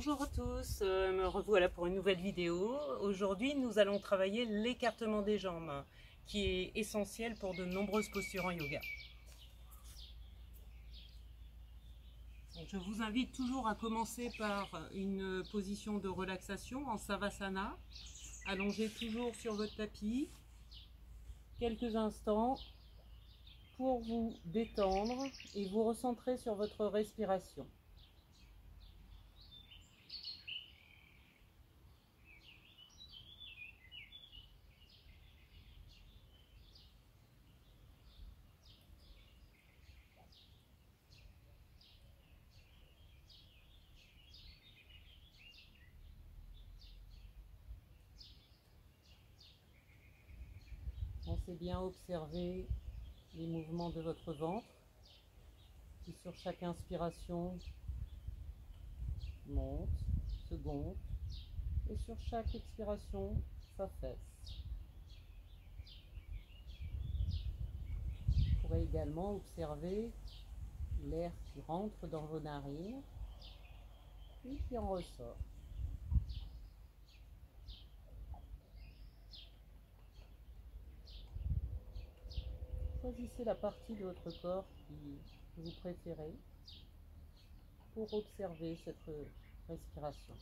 Bonjour à tous, me revoilà pour une nouvelle vidéo. Aujourd'hui, nous allons travailler l'écartement des jambes, qui est essentiel pour de nombreuses postures en yoga. Donc, je vous invite toujours à commencer par une position de relaxation en Savasana. Allongez toujours sur votre tapis quelques instants pour vous détendre et vous recentrer sur votre respiration. Pensez bien observer les mouvements de votre ventre qui sur chaque inspiration monte, se gonfle et sur chaque expiration s'affaisse. Vous pourrez également observer l'air qui rentre dans vos narines et qui en ressort. Choisissez la partie de votre corps que vous préférez pour observer cette respiration.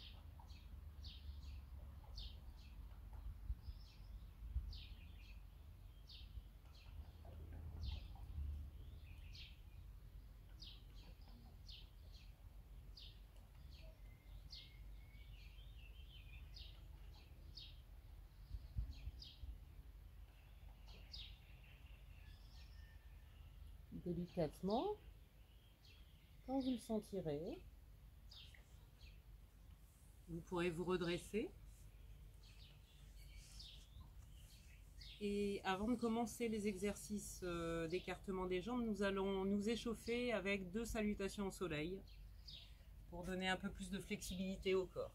Délicatement, quand vous le sentirez, vous pourrez vous redresser. Et avant de commencer les exercices d'écartement des jambes, nous allons nous échauffer avec 2 salutations au soleil pour donner un peu plus de flexibilité au corps.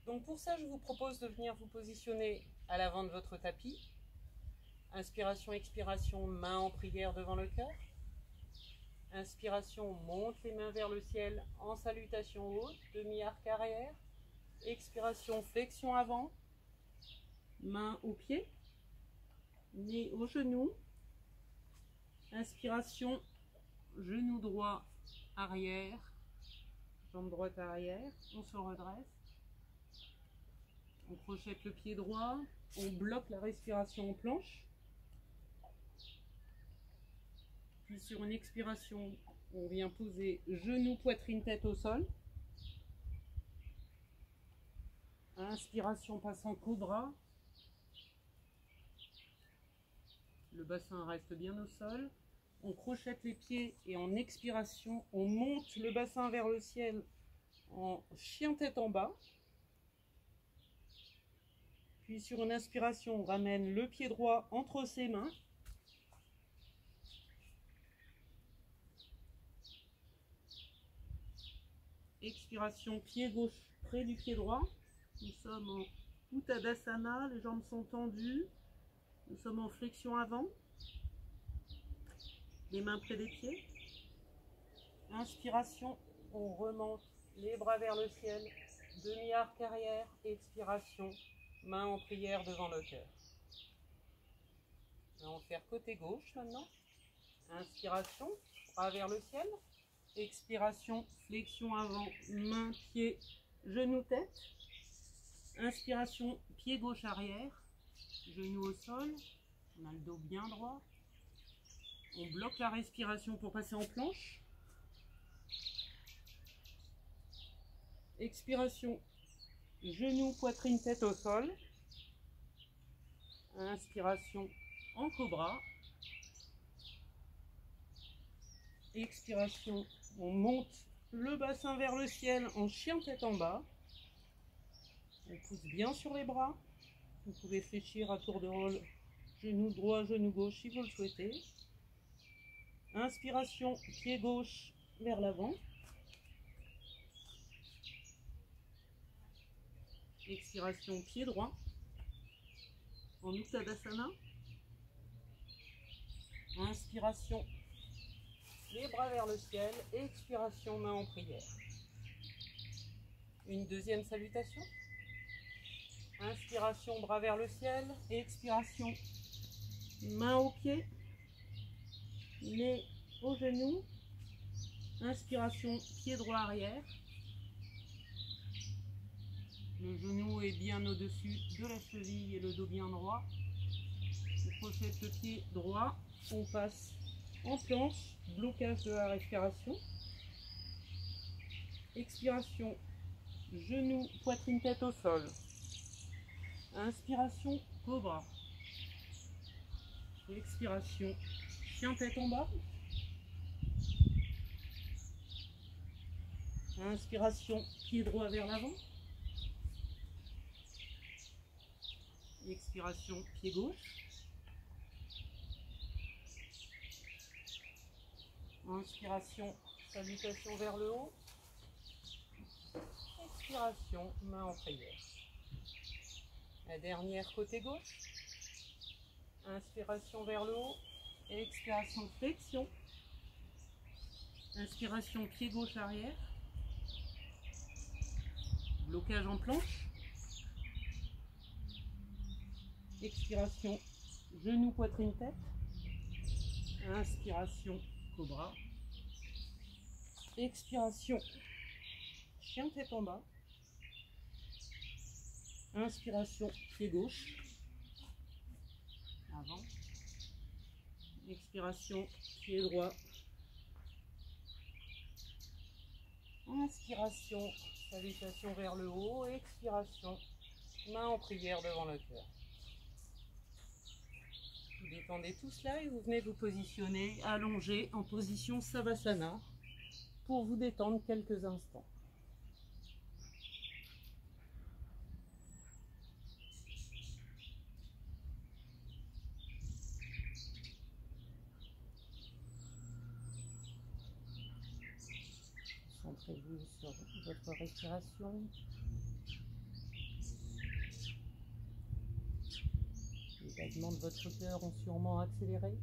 Donc pour ça, je vous propose de venir vous positionner à l'avant de votre tapis. Inspiration, expiration, main en prière devant le cœur. Inspiration, monte les mains vers le ciel en salutation haute, demi-arc arrière. Expiration, flexion avant, main aux pieds, nez aux genoux. Inspiration, genou droit arrière, jambe droite arrière, on se redresse. On crochette le pied droit, on bloque la respiration en planche. Puis sur une expiration, on vient poser genou, poitrine, tête au sol. Inspiration, passe en cobra. Le bassin reste bien au sol. On crochette les pieds et en expiration, on monte le bassin vers le ciel en chien tête en bas. Puis sur une inspiration, on ramène le pied droit entre ses mains. Expiration, pied gauche près du pied droit. Nous sommes en Uttadasana, les jambes sont tendues. Nous sommes en flexion avant. Les mains près des pieds. Inspiration, on remonte les bras vers le ciel. Demi-arc arrière. Expiration, main en prière devant le cœur. On va faire côté gauche maintenant. Inspiration, bras vers le ciel. Expiration, flexion avant, main, pied, genou, tête. Inspiration, pied gauche arrière, genou au sol. On a le dos bien droit. On bloque la respiration pour passer en planche. Expiration, genou, poitrine, tête au sol. Inspiration en cobra. Expiration, on monte le bassin vers le ciel en chien tête en bas. On pousse bien sur les bras. Vous pouvez fléchir à tour de rôle, genou droit, genou gauche si vous le souhaitez. Inspiration, pied gauche vers l'avant. Expiration, pied droit en Uttadasana. Inspiration, les bras vers le ciel. Expiration, main en prière. Une deuxième salutation. Inspiration, bras vers le ciel. Expiration, main aux pieds. Nez aux genoux. Inspiration, pied droit arrière. Le genou est bien au-dessus de la cheville et le dos bien droit. On projette le pied droit. On passe en planche. Blocage de la respiration. Expiration, genou, poitrine, tête au sol. Inspiration, cobra. Expiration, chien tête en bas. Inspiration, pied droit vers l'avant. Expiration, pied gauche. Inspiration, salutation vers le haut. Expiration, main en prière. La dernière côté gauche. Inspiration vers le haut. Expiration, flexion. Inspiration, pied gauche arrière. Blocage en planche. Expiration, genou, poitrine, tête. Inspiration, cobra. Expiration, chien tête en bas. Inspiration, pied gauche. Avant. Expiration, pied droit. Inspiration, salutation vers le haut. Expiration, main en prière devant le cœur. Vous détendez tout cela et vous venez vous positionner allongé en position Savasana pour vous détendre quelques instants. Centrez-vous sur votre respiration. Les battements de votre cœur ont sûrement accéléré.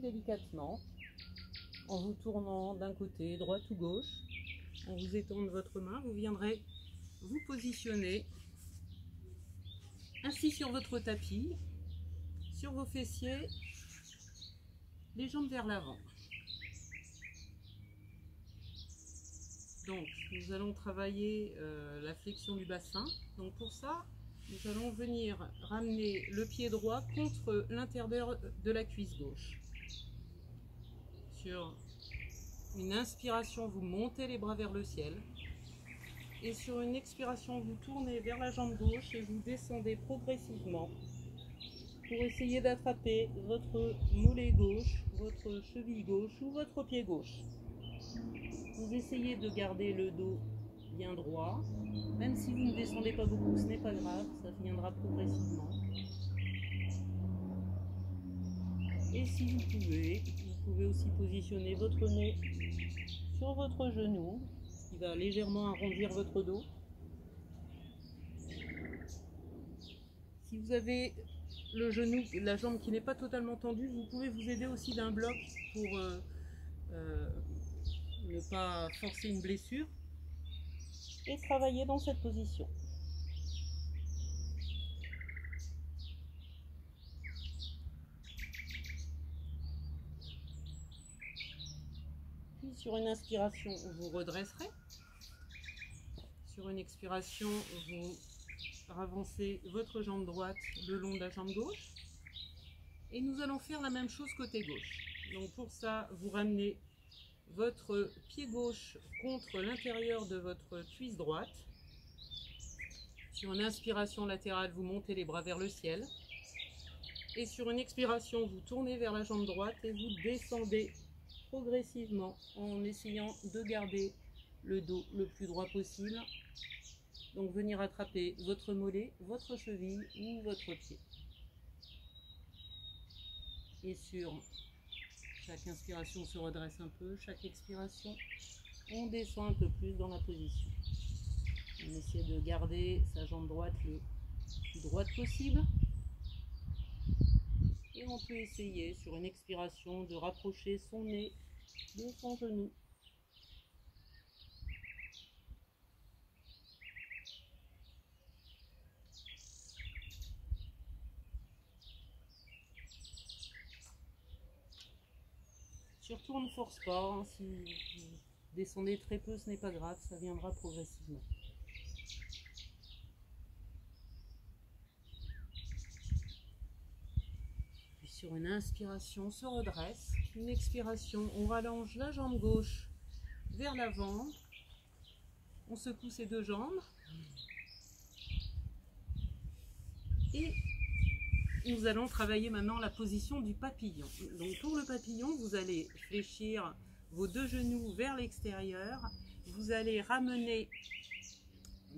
Délicatement, en vous tournant d'un côté, droite ou gauche, en vous étendant votre main, vous viendrez vous positionner assis sur votre tapis, sur vos fessiers, les jambes vers l'avant. Donc, nous allons travailler la flexion du bassin. Donc, pour ça, nous allons venir ramener le pied droit contre l'intérieur de la cuisse gauche. Sur une inspiration, vous montez les bras vers le ciel. Et sur une expiration, vous tournez vers la jambe gauche et vous descendez progressivement pour essayer d'attraper votre mollet gauche, votre cheville gauche ou votre pied gauche. Vous essayez de garder le dos bien droit. Même si vous ne descendez pas beaucoup, ce n'est pas grave, ça viendra progressivement. Et si vous pouvez aussi positionner votre nez sur votre genou, ce qui va légèrement arrondir votre dos. Si vous avez le genou, la jambe qui n'est pas totalement tendue, vous pouvez vous aider aussi d'un bloc pour ne pas forcer une blessure et travailler dans cette position. Puis sur une inspiration, vous redresserez. Sur une expiration, vous avancez votre jambe droite le long de la jambe gauche. Et nous allons faire la même chose côté gauche. Donc pour ça, vous ramenez votre pied gauche contre l'intérieur de votre cuisse droite. Sur une inspiration latérale, vous montez les bras vers le ciel. Et sur une expiration, vous tournez vers la jambe droite et vous descendez progressivement en essayant de garder le dos le plus droit possible. Donc venir attraper votre mollet, votre cheville ou votre pied. Et sur chaque inspiration, on se redresse un peu. Chaque expiration, on descend un peu plus dans la position. On essaie de garder sa jambe droite le plus droite possible. Et on peut essayer sur une expiration de rapprocher son nez de son genou. Surtout on ne force pas, hein. Si vous descendez très peu, ce n'est pas grave, ça viendra progressivement. Puis sur une inspiration, on se redresse. Une expiration, on rallonge la jambe gauche vers l'avant. On secoue ses deux jambes. Et nous allons travailler maintenant la position du papillon. Donc pour le papillon, vous allez fléchir vos deux genoux vers l'extérieur. Vous allez ramener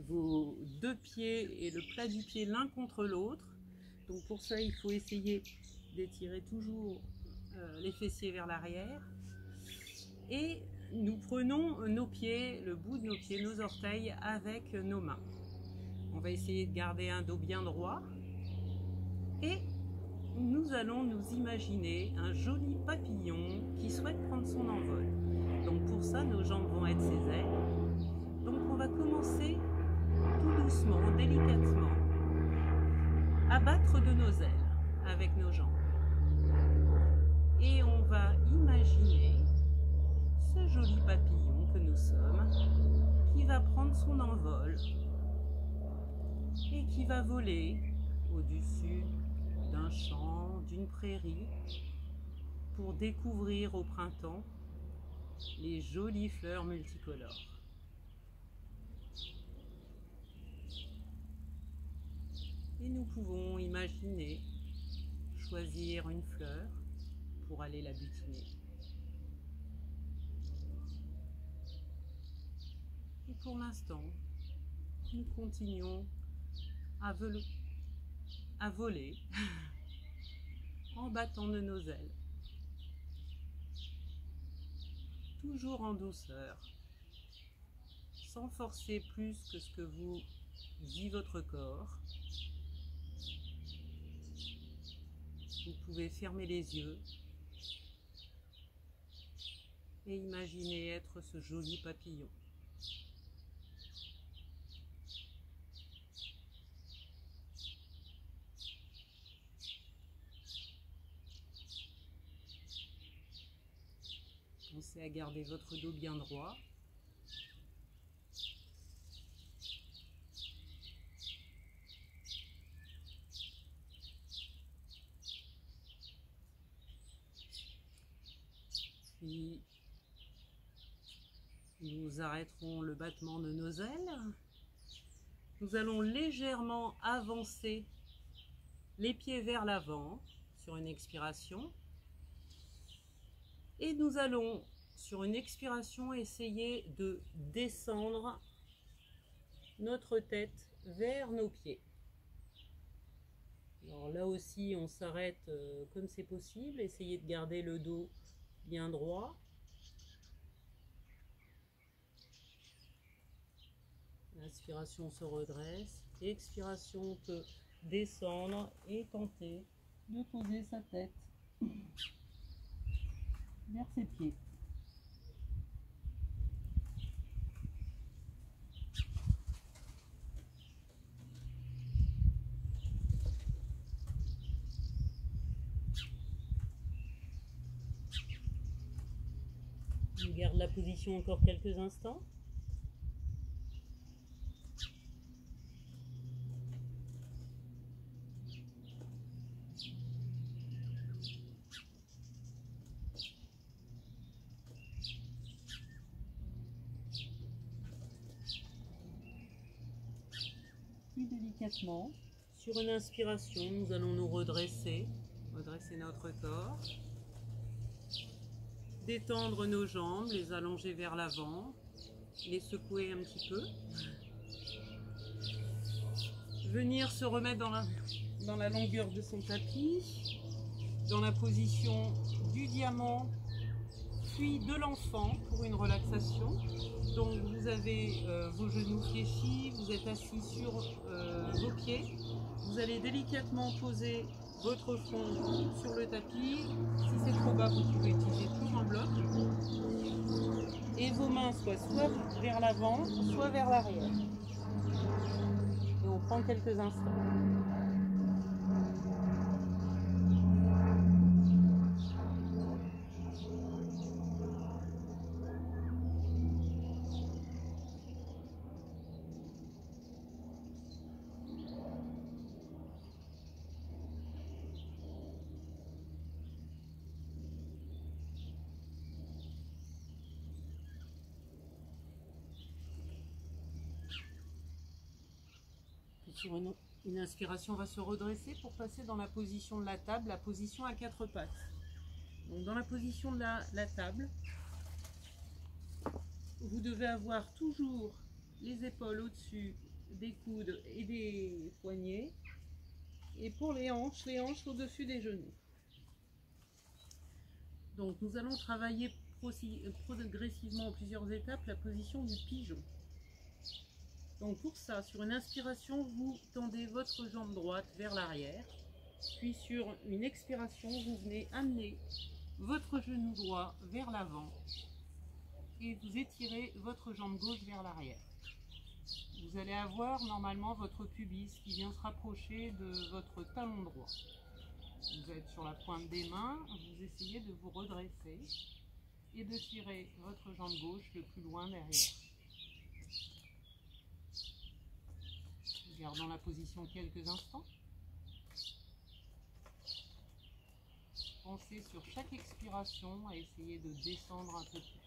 vos deux pieds et le plat du pied l'un contre l'autre. Donc pour ça, il faut essayer d'étirer toujours les fessiers vers l'arrière. Et nous prenons nos pieds, le bout de nos pieds, nos orteils avec nos mains. On va essayer de garder un dos bien droit. Et nous allons nous imaginer un joli papillon qui souhaite prendre son envol. Donc pour ça, nos jambes vont être ses ailes. Donc on va commencer tout doucement, délicatement, à battre de nos ailes avec nos jambes. Et on va imaginer ce joli papillon que nous sommes, qui va prendre son envol et qui va voler au-dessus d'un champ, d'une prairie, pour découvrir au printemps les jolies fleurs multicolores. Et nous pouvons imaginer choisir une fleur pour aller la butiner. Et pour l'instant, nous continuons à voler en battant de nos ailes, toujours en douceur, sans forcer plus que ce que vous dit votre corps. Vous pouvez fermer les yeux et imaginer être ce joli papillon. Pensez à garder votre dos bien droit. Puis nous arrêterons le battement de nos ailes. Nous allons légèrement avancer les pieds vers l'avant sur une expiration. Et nous allons, sur une expiration, essayer de descendre notre tête vers nos pieds. Alors là aussi, on s'arrête comme c'est possible. Essayez de garder le dos bien droit. Inspiration, on se redresse. Expiration, on peut descendre et tenter de poser sa tête vers ses pieds. On garde la position encore quelques instants. Délicatement, sur une inspiration, nous allons nous redresser notre corps, détendre nos jambes, les allonger vers l'avant, les secouer un petit peu. venir se remettre dans la longueur de son tapis, dans la position du diamant, puis de l'enfant pour une relaxation. Donc vous avez vos genoux fléchis, vous êtes assis sur vos pieds. Vous allez délicatement poser votre front sur le tapis. Si c'est trop bas, vous pouvez utiliser toujours un bloc. Et vos mains soit vers l'avant, soit vers l'arrière. Et on prend quelques instants. Sur une inspiration, on va se redresser pour passer dans la position de la table, la position à 4 pattes. Donc dans la position de la table, vous devez avoir toujours les épaules au-dessus des coudes et des poignets. Et pour les hanches au-dessus des genoux. Donc nous allons travailler progressivement en plusieurs étapes la position du pigeon. Donc pour ça, sur une inspiration, vous tendez votre jambe droite vers l'arrière. Puis sur une expiration, vous venez amener votre genou droit vers l'avant. Et vous étirez votre jambe gauche vers l'arrière. Vous allez avoir normalement votre pubis qui vient se rapprocher de votre talon droit. Vous êtes sur la pointe des mains, vous essayez de vous redresser et de tirer votre jambe gauche le plus loin derrière. Gardons la position quelques instants. Pensez sur chaque expiration à essayer de descendre un peu plus.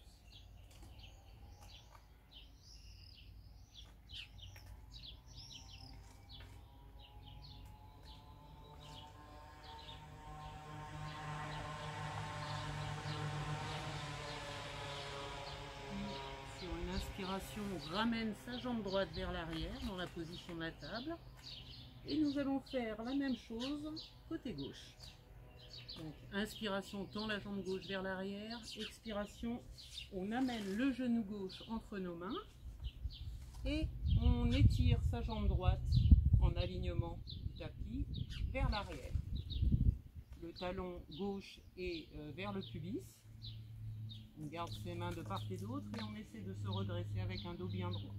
On ramène sa jambe droite vers l'arrière dans la position de la table et nous allons faire la même chose côté gauche. Donc inspiration, on tend la jambe gauche vers l'arrière, expiration, on amène le genou gauche entre nos mains et on étire sa jambe droite en alignement du tapis vers l'arrière. Le talon gauche est vers le pubis. On garde ses mains de part et d'autre et on essaie de se redresser avec un dos bien droit.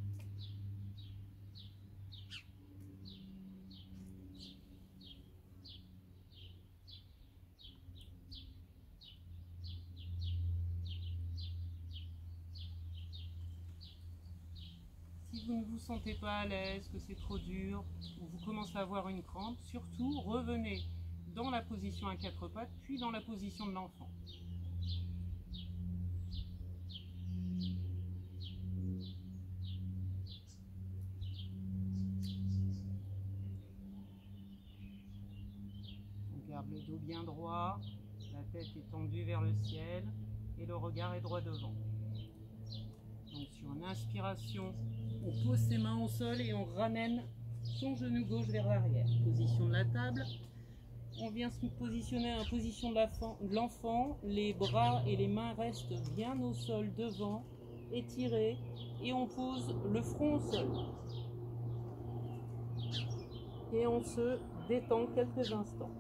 Si vous ne vous sentez pas à l'aise, que c'est trop dur, ou vous commencez à avoir une crampe, surtout revenez dans la position à 4 pattes, puis dans la position de l'enfant. Le dos bien droit, la tête est tendue vers le ciel et le regard est droit devant. Donc sur une inspiration, on pose ses mains au sol et on ramène son genou gauche vers l'arrière. Position de la table, on vient se positionner en position de l'enfant, les bras et les mains restent bien au sol devant, étirés, et on pose le front au sol. Et on se détend quelques instants.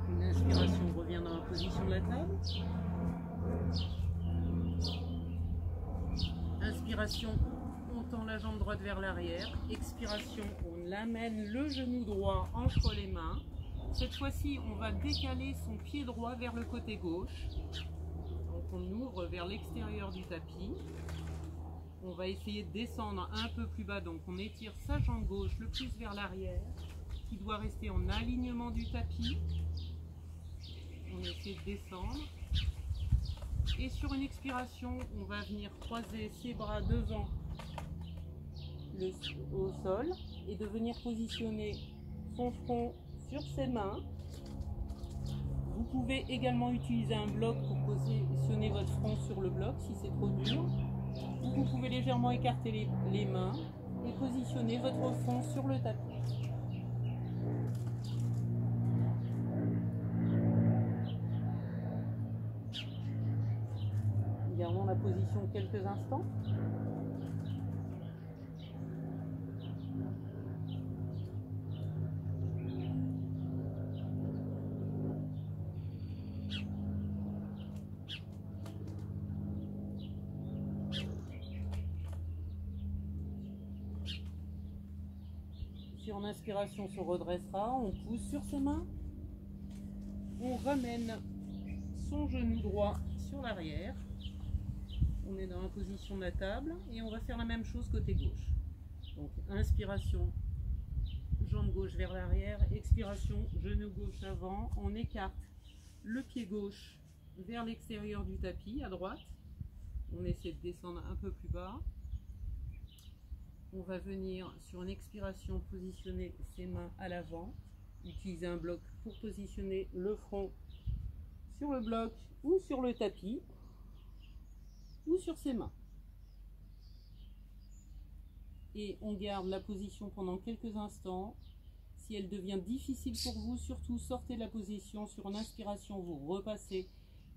Une inspiration, on revient dans la position de la table. Inspiration, on tend la jambe droite vers l'arrière. Expiration, on amène le genou droit entre les mains. Cette fois-ci, on va décaler son pied droit vers le côté gauche. Donc on ouvre vers l'extérieur du tapis. On va essayer de descendre un peu plus bas. Donc on étire sa jambe gauche le plus vers l'arrière, qui doit rester en alignement du tapis. On essaie de descendre. Et sur une expiration, on va venir croiser ses bras devant au sol et de venir positionner son front sur ses mains. Vous pouvez également utiliser un bloc pour positionner votre front sur le bloc si c'est trop dur. Vous pouvez légèrement écarter les mains et positionner votre front sur le tapis. Gardons la position quelques instants. Sur une inspiration, on se redressera, on pousse sur ses mains, on ramène son genou droit sur l'arrière. On est dans la position de la table et on va faire la même chose côté gauche. Donc inspiration, jambe gauche vers l'arrière, expiration, genou gauche avant, on écarte le pied gauche vers l'extérieur du tapis à droite. On essaie de descendre un peu plus bas. On va venir sur une expiration positionner ses mains à l'avant, utiliser un bloc pour positionner le front sur le bloc ou sur le tapis ou sur ses mains. Et on garde la position pendant quelques instants. Si elle devient difficile pour vous, surtout sortez de la position. Sur une inspiration, vous repassez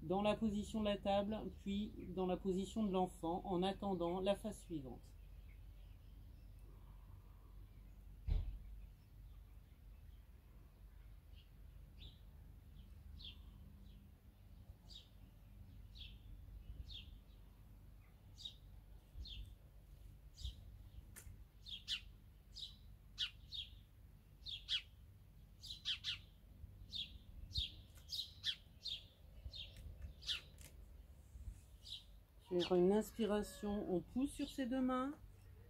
dans la position de la table, puis dans la position de l'enfant en attendant la phase suivante. Sur une inspiration, on pousse sur ses deux mains,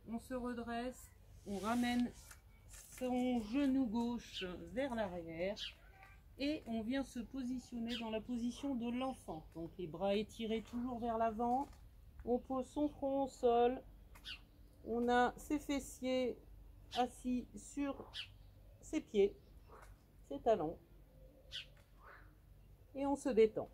on se redresse, on ramène son genou gauche vers l'arrière et on vient se positionner dans la position de l'enfant. Donc les bras étirés toujours vers l'avant, on pose son front au sol, on a ses fessiers assis sur ses pieds, ses talons et on se détend.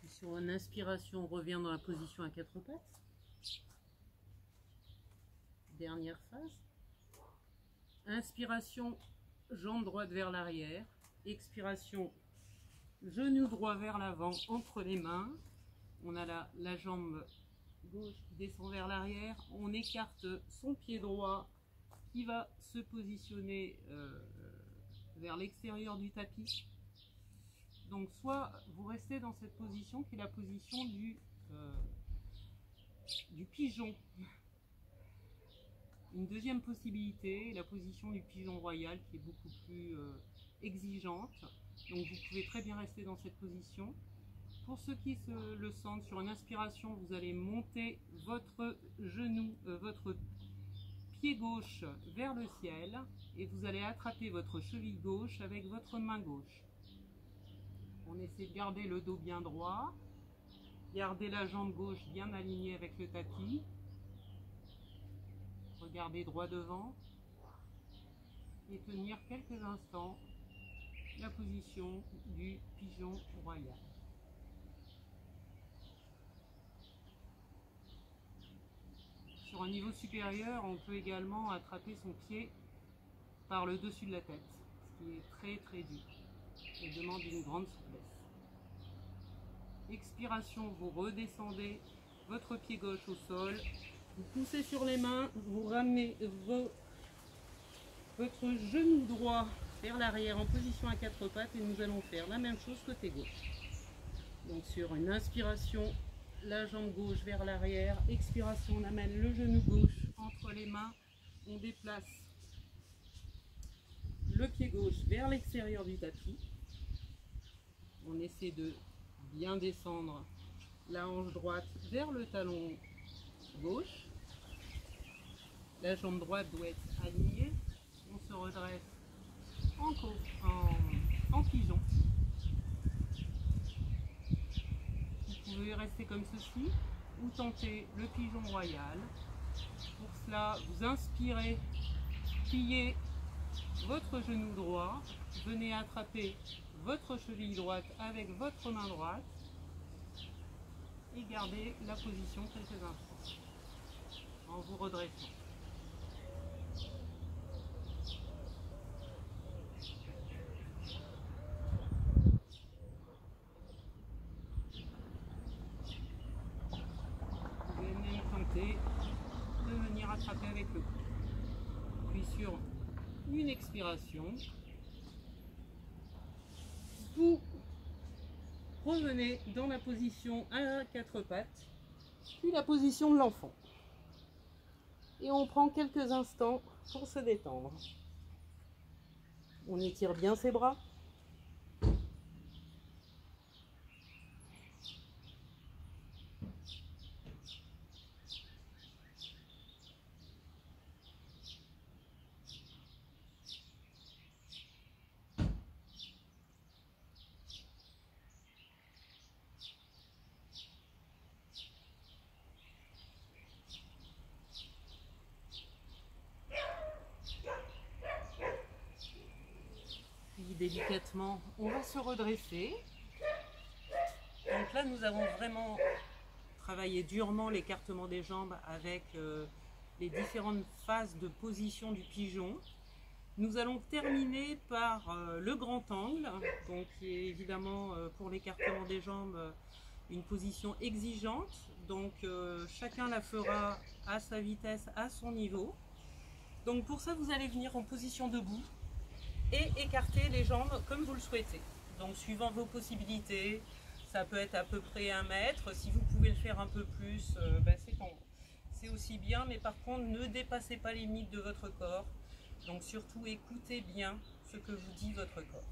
Sur une inspiration, on revient dans la position à quatre pattes. Dernière phase. Inspiration, jambe droite vers l'arrière. Expiration, genou droit vers l'avant entre les mains. On a la jambe gauche qui descend vers l'arrière. On écarte son pied droit qui va se positionner vers l'extérieur du tapis. Donc soit vous restez dans cette position qui est la position du pigeon. Une deuxième possibilité est la position du pigeon royal qui est beaucoup plus exigeante. Donc vous pouvez très bien rester dans cette position. Pour ceux qui le sentent, sur une inspiration, vous allez monter votre genou, votre pied gauche vers le ciel et vous allez attraper votre cheville gauche avec votre main gauche. On essaie de garder le dos bien droit, garder la jambe gauche bien alignée avec le tapis. Regardez droit devant et tenir quelques instants la position du pigeon royal. Sur un niveau supérieur, on peut également attraper son pied par le dessus de la tête, ce qui est très très dur et demande une grande souplesse. Expiration, vous redescendez votre pied gauche au sol, vous poussez sur les mains, vous ramenez votre genou droit vers l'arrière en position à quatre pattes et nous allons faire la même chose côté gauche. Donc sur une inspiration, la jambe gauche vers l'arrière. Expiration, on amène le genou gauche entre les mains. On déplace le pied gauche vers l'extérieur du tapis. On essaie de bien descendre la hanche droite vers le talon gauche. La jambe droite doit être alignée. On se redresse en pigeon. Vous pouvez rester comme ceci ou tenter le pigeon royal. Pour cela, vous inspirez, pliez votre genou droit, venez attraper votre cheville droite avec votre main droite et gardez la position quelques instants en vous redressant. Vous pouvez même tenter de venir attraper avec le cou. Puis sur une expiration, vous revenez dans la position à quatre pattes, puis la position de l'enfant. Et on prend quelques instants pour se détendre. On étire bien ses bras. Délicatement, on va se redresser. Donc là, nous avons vraiment travaillé durement l'écartement des jambes avec les différentes phases de position du pigeon. Nous allons terminer par le grand angle, donc qui est évidemment pour l'écartement des jambes une position exigeante. Donc chacun la fera à sa vitesse, à son niveau. Donc pour ça, vous allez venir en position debout et écarter les jambes comme vous le souhaitez. Donc suivant vos possibilités, ça peut être à peu près 1 mètre. Si vous pouvez le faire un peu plus, c'est aussi bien. Mais par contre, ne dépassez pas les limites de votre corps. Donc surtout, écoutez bien ce que vous dit votre corps.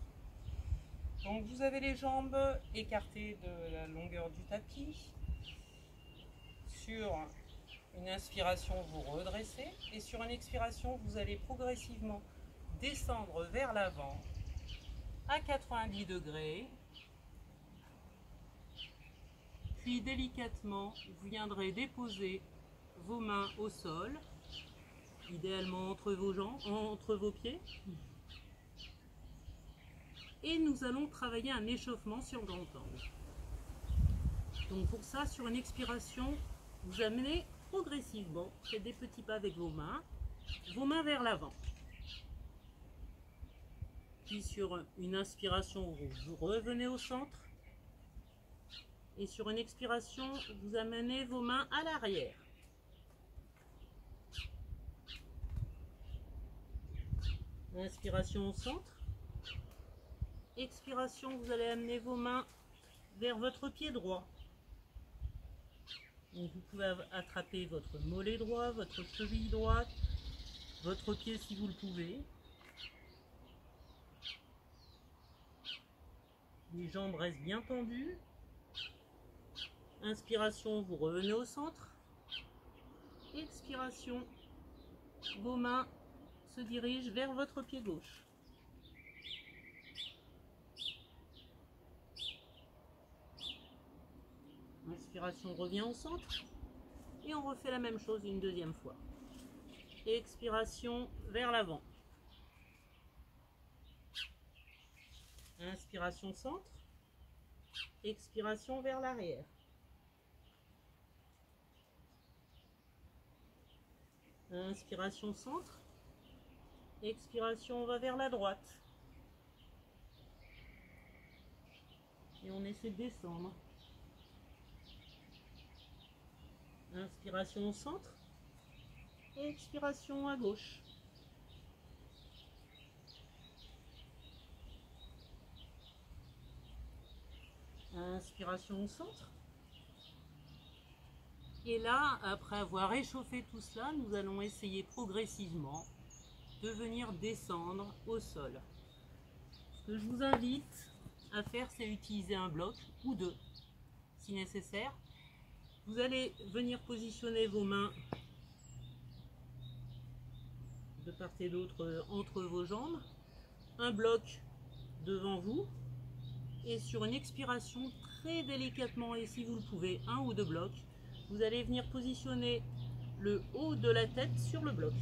Donc vous avez les jambes écartées de la longueur du tapis. Sur une inspiration, vous redressez. Et sur une expiration, vous allez progressivement descendre vers l'avant à 90 degrés, puis délicatement vous viendrez déposer vos mains au sol, idéalement entre vos jambes, entre vos pieds, et nous allons travailler un échauffement sur grand angle. Donc pour ça, sur une expiration, vous amenez progressivement, faites des petits pas avec vos mains vers l'avant. Puis sur une inspiration, vous revenez au centre. Et sur une expiration, vous amenez vos mains à l'arrière. Inspiration au centre. Expiration, vous allez amener vos mains vers votre pied droit. Donc vous pouvez attraper votre mollet droit, votre cheville droite, votre pied si vous le pouvez. Les jambes restent bien tendues. Inspiration, vous revenez au centre. Expiration, vos mains se dirigent vers votre pied gauche. Inspiration, revient au centre. Et on refait la même chose une deuxième fois. Expiration, vers l'avant. Inspiration, centre. Expiration, vers l'arrière. Inspiration, centre. Expiration, on va vers la droite. Et on essaie de descendre. Inspiration au centre. Expiration à gauche. Inspiration au centre. Et là, après avoir réchauffé tout cela, nous allons essayer progressivement de venir descendre au sol. Ce que je vous invite à faire, c'est utiliser un bloc ou deux, si nécessaire. Vous allez venir positionner vos mains de part et d'autre entre vos jambes, un bloc devant vous, et sur une expiration très délicatement, et si vous le pouvez, un ou deux blocs, vous allez venir positionner le haut de la tête sur le bloc.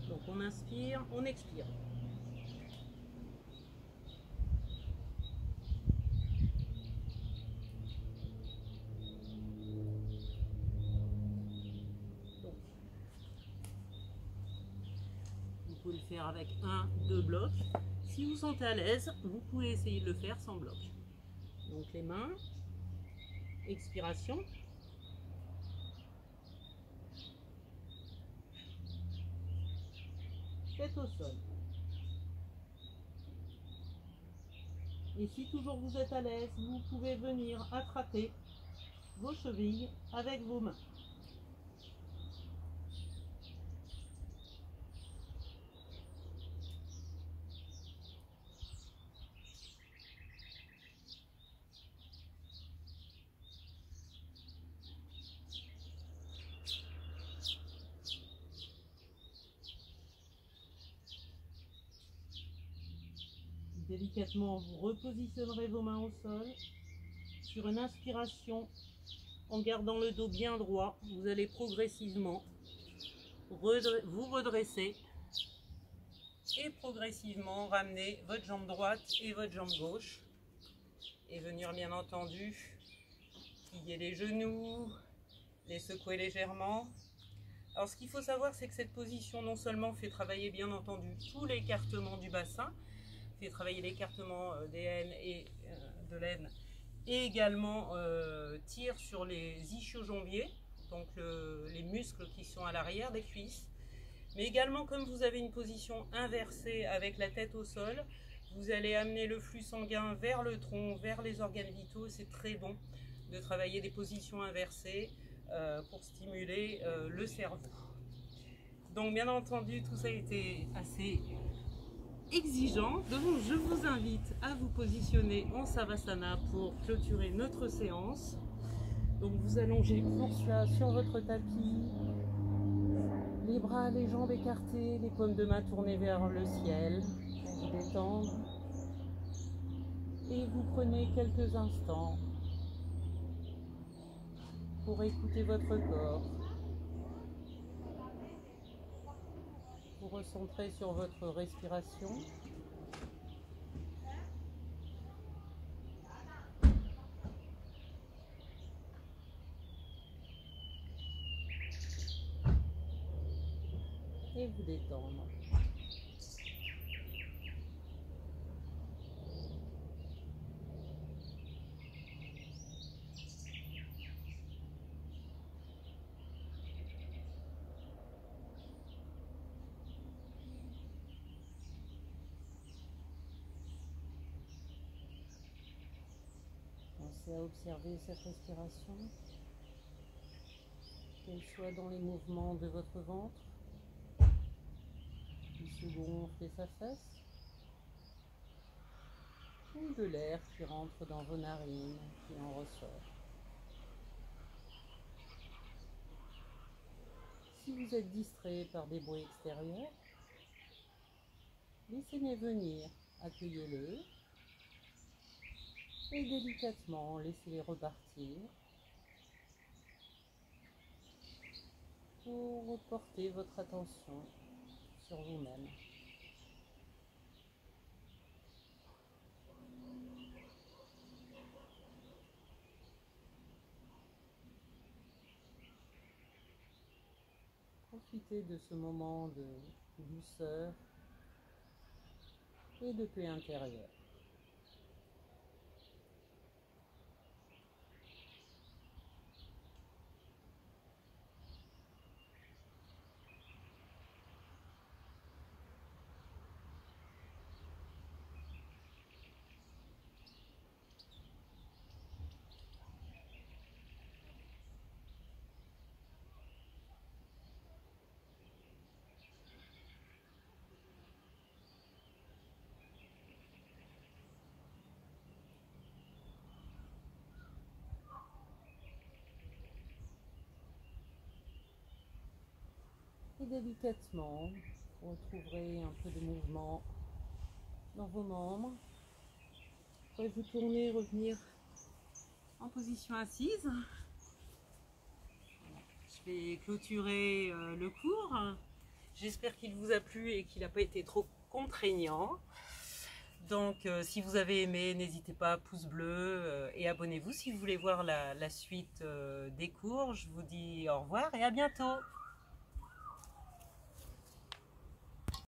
Donc on inspire, on expire. Donc, vous pouvez le faire avec un, deux blocs. Si vous sentez à l'aise, vous pouvez essayer de le faire sans bloc. Donc les mains, expiration. Tête au sol. Et si toujours vous êtes à l'aise, vous pouvez venir attraper vos chevilles avec vos mains. Délicatement, vous repositionnerez vos mains au sol. Sur une inspiration, en gardant le dos bien droit, vous allez progressivement vous redresser et progressivement ramener votre jambe droite et votre jambe gauche. Et venir bien entendu plier les genoux, les secouer légèrement. Alors ce qu'il faut savoir, c'est que cette position non seulement fait travailler bien entendu tout l'écartement du bassin, fait travailler l'écartement des haines et de l'aine, et également tire sur les ischio-jambiers, donc les muscles qui sont à l'arrière des cuisses. Mais également, comme vous avez une position inversée avec la tête au sol, vous allez amener le flux sanguin vers le tronc, vers les organes vitaux. C'est très bon de travailler des positions inversées pour stimuler le cerveau. Donc bien entendu, tout ça a été assez exigeant. Donc je vous invite à vous positionner en Savasana pour clôturer notre séance. Donc vous allongez pour cela sur votre tapis, les bras, les jambes écartés, les paumes de main tournées vers le ciel pour vous détendre. Et vous prenez quelques instants pour écouter votre corps, vous recentrer sur votre respiration. Et vous détendre. Pensez à observer cette respiration, qu'elle soit dans les mouvements de votre ventre, qui se gonfle et s'affaisse, ou de l'air qui rentre dans vos narines, qui en ressort. Si vous êtes distrait par des bruits extérieurs, laissez-les venir, accueillez-les et délicatement laissez-les repartir pour reporter votre attention sur vous-même. Profitez de ce moment de douceur et de paix intérieure. délicatement, vous retrouverez un peu de mouvement dans vos membres. Vous pouvez vous tourner, revenir en position assise. Je vais clôturer le cours. J'espère qu'il vous a plu et qu'il n'a pas été trop contraignant. Donc si vous avez aimé, n'hésitez pas, pouce bleu et abonnez-vous si vous voulez voir la suite des cours. Je vous dis au revoir et à bientôt.